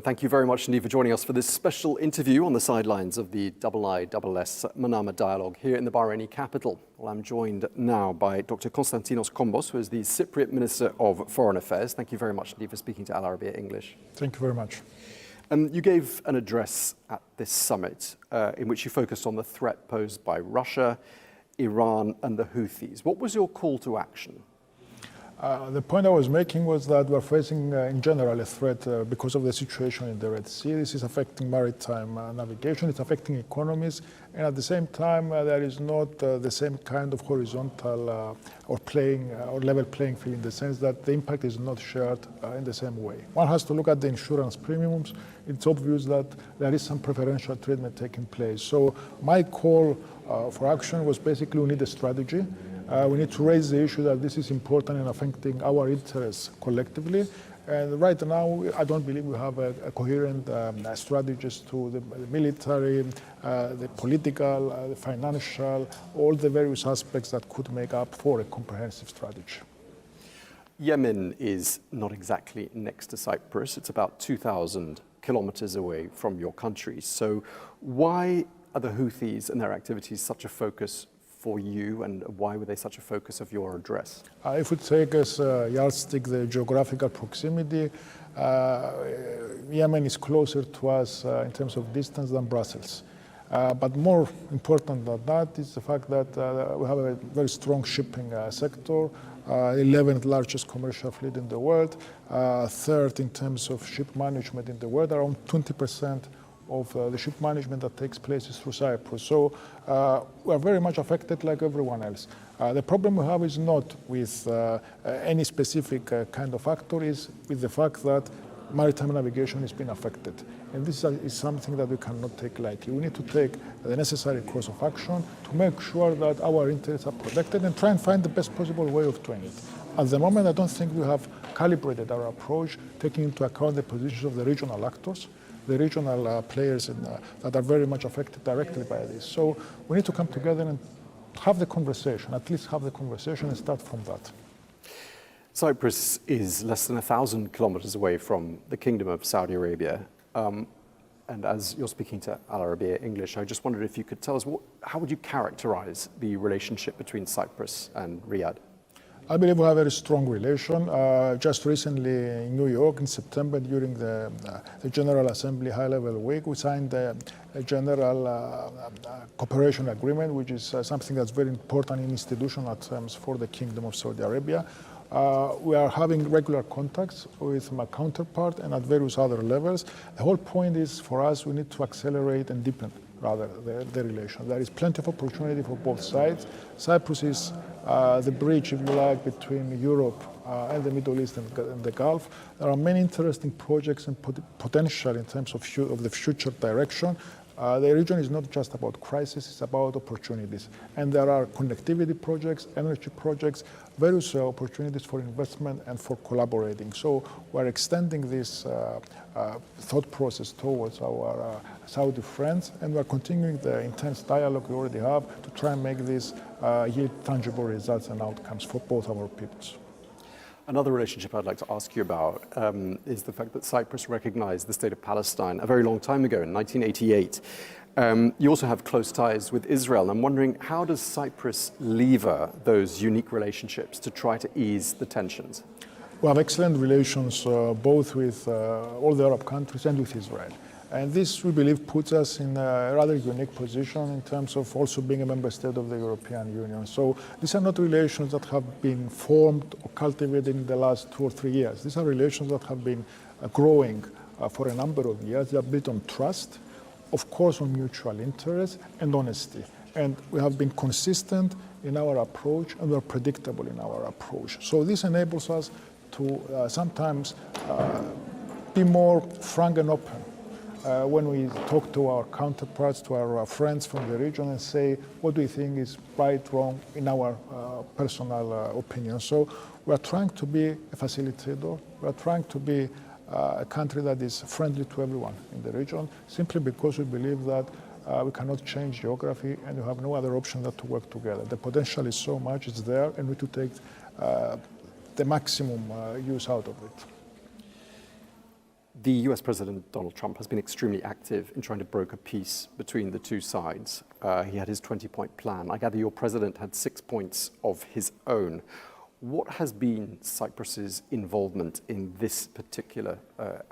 and thank you very much indeed for joining us for this special interview on the sidelines of the IISS Manama Dialogue here in the Bahraini capital. Well, I'm joined now by Dr. Constantinos Kombos, who is the Cypriot Minister of Foreign Affairs. Thank you very much indeed for speaking to Arabiya English. Thank you very much. You gave an address at this summit in which you focused on the threat posed by Russia, Iran and the Houthis. What was your call to action? The point I was making was that we're facing, in general, a threat because of the situation in the Red Sea. This is affecting maritime navigation, it's affecting economies, and at the same time, there is not the same kind of horizontal or level playing field, in the sense that the impact is not shared in the same way. One has to look at the insurance premiums. It's obvious that there is some preferential treatment taking place. So my call for action was basically we need a strategy. We need to raise the issue that this is important and affecting our interests collectively. And right now, I don't believe we have a coherent strategies to the military, the political, the financial, all the various aspects that could make up for a comprehensive strategy. Yemen is not exactly next to Cyprus. It's about 2,000 kilometers away from your country. So why are the Houthis and their activities such a focus for you, and why were they such a focus of your address? If we take as yardstick the geographical proximity, Yemen is closer to us in terms of distance than Brussels. But more important than that is the fact that we have a very strong shipping sector, 11th largest commercial fleet in the world, third in terms of ship management in the world, around 20% of the ship management that takes place is through Cyprus. So we are very much affected like everyone else. The problem we have is not with any specific kind of factor, is with the fact that maritime navigation has been affected. And this is something that we cannot take lightly. We need to take the necessary course of action to make sure that our interests are protected and try and find the best possible way of doing it. At the moment, I don't think we have calibrated our approach, taking into account the positions of the regional actors, the regional players that are very much affected directly by this. So we need to come together and have the conversation, at least have the conversation and start from that. Cyprus is less than 1,000 kilometers away from the Kingdom of Saudi Arabia. And as you're speaking to Arabiya English, I just wondered if you could tell us, how would you characterize the relationship between Cyprus and Riyadh? I believe we have a very strong relation. Just recently in New York in September, during the General Assembly High-Level Week, we signed a general cooperation agreement, which is something that's very important in institutional terms for the Kingdom of Saudi Arabia. We are having regular contacts with my counterpart and at various other levels. The whole point is, for us, we need to accelerate and deepen rather the relation. There is plenty of opportunity for both sides. Cyprus is the bridge, if you like, between Europe and the Middle East and the Gulf. There are many interesting projects and potential in terms of the future direction. The region is not just about crisis, it's about opportunities. And there are connectivity projects, energy projects, various opportunities for investment and for collaborating. So we're extending this thought process towards our Saudi friends, and we're continuing the intense dialogue we already have to try and make this yield tangible results and outcomes for both our peoples. Another relationship I'd like to ask you about is the fact that Cyprus recognized the state of Palestine a very long time ago, in 1988. You also have close ties with Israel. I'm wondering, how does Cyprus lever those unique relationships to try to ease the tensions? We have excellent relations both with all the Arab countries and with Israel. And this, we believe, puts us in a rather unique position in terms of also being a member state of the European Union. So these are not relations that have been formed or cultivated in the last 2 or 3 years. These are relations that have been growing for a number of years. They are built on trust, of course on mutual interest and honesty. And we have been consistent in our approach and we're predictable in our approach. So this enables us to sometimes be more frank and open when we talk to our counterparts, to our friends from the region, and say what do we think is right, wrong in our personal opinion. So we are trying to be a facilitator. We are trying to be a country that is friendly to everyone in the region, simply because we believe that we cannot change geography and we have no other option than to work together. The potential is so much, it's there, and we need to take the maximum use out of it. The US President Donald Trump has been extremely active in trying to broker peace between the two sides. He had his 20-point plan. I gather your president had 6 points of his own. What has been Cyprus's involvement in this particular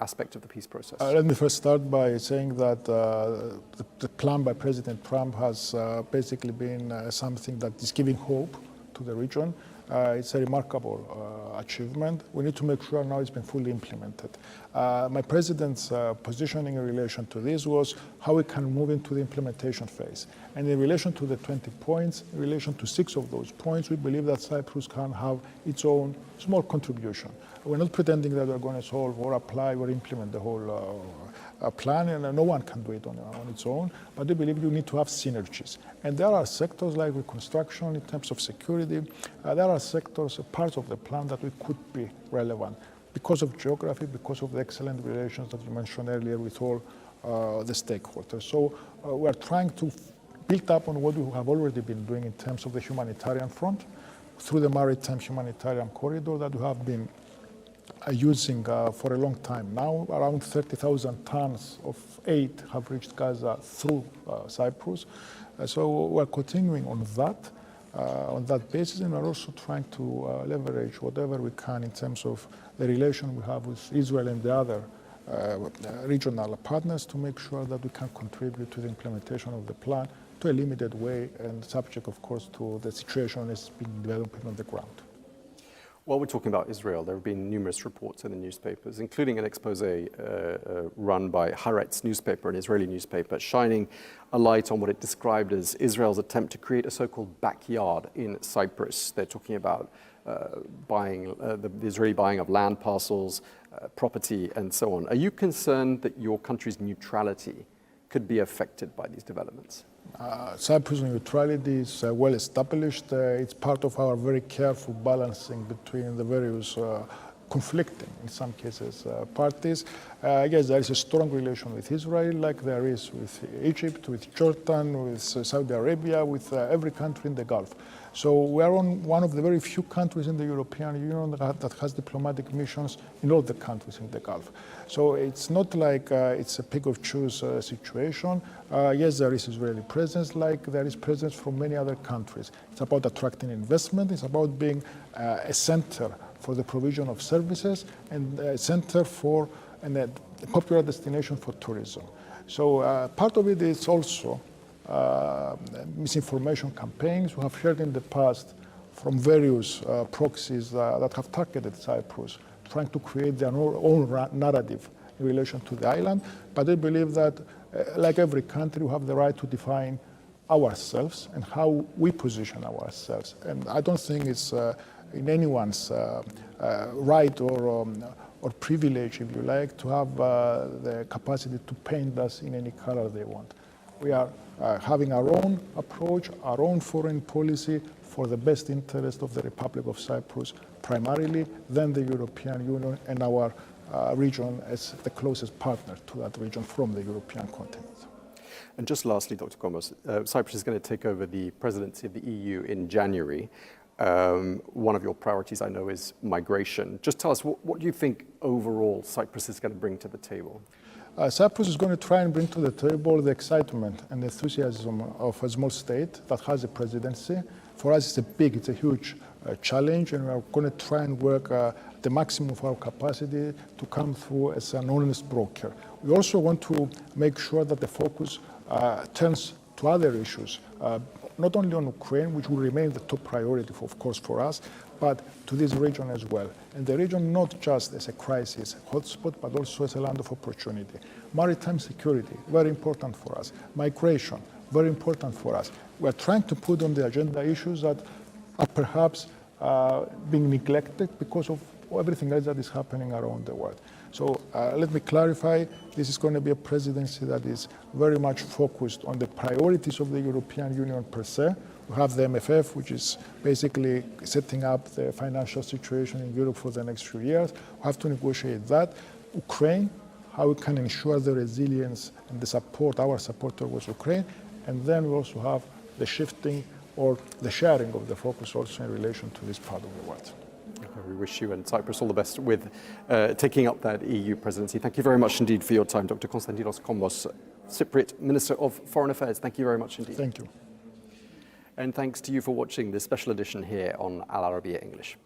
aspect of the peace process? Let me first start by saying that the plan by President Trump has basically been something that is giving hope to the region. It's a remarkable achievement. We need to make sure now it's been fully implemented. My president's positioning in relation to this was how we can move into the implementation phase. And in relation to the 20 points, in relation to 6 of those points, we believe that Cyprus can have its own small contribution. We're not pretending that we're going to solve or apply or implement the whole plan, and no one can do it on its own, but we believe you need to have synergies. And there are sectors like reconstruction in terms of security, there are sectors, parts of the plan that we could be relevant because of geography, because of the excellent relations that you mentioned earlier with all the stakeholders. So we're trying to build up on what we have already been doing in terms of the humanitarian front, through the Maritime humanitarian corridor that we have been using for a long time now. Around 30,000 tons of aid have reached Gaza through Cyprus. So we're continuing on that basis, and we're also trying to leverage whatever we can in terms of the relation we have with Israel and the other regional partners to make sure that we can contribute to the implementation of the plan to a limited way and subject, of course, to the situation as being developing on the ground. While we're talking about Israel, there have been numerous reports in the newspapers, including an expose run by Haaretz newspaper, an Israeli newspaper, shining a light on what it described as Israel's attempt to create a so-called backyard in Cyprus. They're talking about the Israeli buying of land parcels, property, and so on. Are you concerned that your country's neutrality could be affected by these developments? Cyprus neutrality is well established. It's part of our very careful balancing between the various conflicting, in some cases, parties. Yes, there is a strong relation with Israel, like there is with Egypt, with Jordan, with Saudi Arabia, with every country in the Gulf. So we are one of the very few countries in the European Union that has diplomatic missions in all the countries in the Gulf. So it's not like it's a pick of choose situation. Yes, there is Israeli presence, like there is presence from many other countries. It's about attracting investment. It's about being a center for the provision of services and a center for a popular destination for tourism. So part of it is also misinformation campaigns. We have heard in the past from various proxies that have targeted Cyprus, trying to create their own narrative in relation to the island. But I believe that, like every country, we have the right to define ourselves and how we position ourselves. And I don't think it's in anyone's right or privilege, if you like, to have the capacity to paint us in any color they want. We are having our own approach, our own foreign policy for the best interest of the Republic of Cyprus, primarily, then the European Union and our region as the closest partner to that region from the European continent. And just lastly, Dr. Kombos, Cyprus is going to take over the presidency of the EU in January. One of your priorities, I know, is migration. Just tell us, what do you think overall Cyprus is going to bring to the table? Cyprus is going to try and bring to the table the excitement and enthusiasm of a small state that has a presidency. For us, it's a huge challenge, and we're going to try and work the maximum of our capacity to come through as an honest broker. We also want to make sure that the focus turns to other issues, not only on Ukraine, which will remain the top priority, of course, for us, but to this region as well. And the region not just as a crisis hotspot, but also as a land of opportunity. Maritime security, very important for us. Migration, very important for us. We're trying to put on the agenda issues that are perhaps being neglected because of everything else that is happening around the world. So let me clarify, this is going to be a presidency that is very much focused on the priorities of the European Union per se. We have the MFF, which is basically setting up the financial situation in Europe for the next few years. We have to negotiate that. Ukraine, how we can ensure the resilience and the support, our support towards Ukraine. And then we also have the shifting or the sharing of the focus also in relation to this part of the world. We wish you and Cyprus all the best with taking up that EU presidency. Thank you very much indeed for your time, Dr. Constantinos Kombos, Cypriot Minister of Foreign Affairs. Thank you very much indeed. Thank you. And thanks to you for watching this special edition here on Al Arabiya English.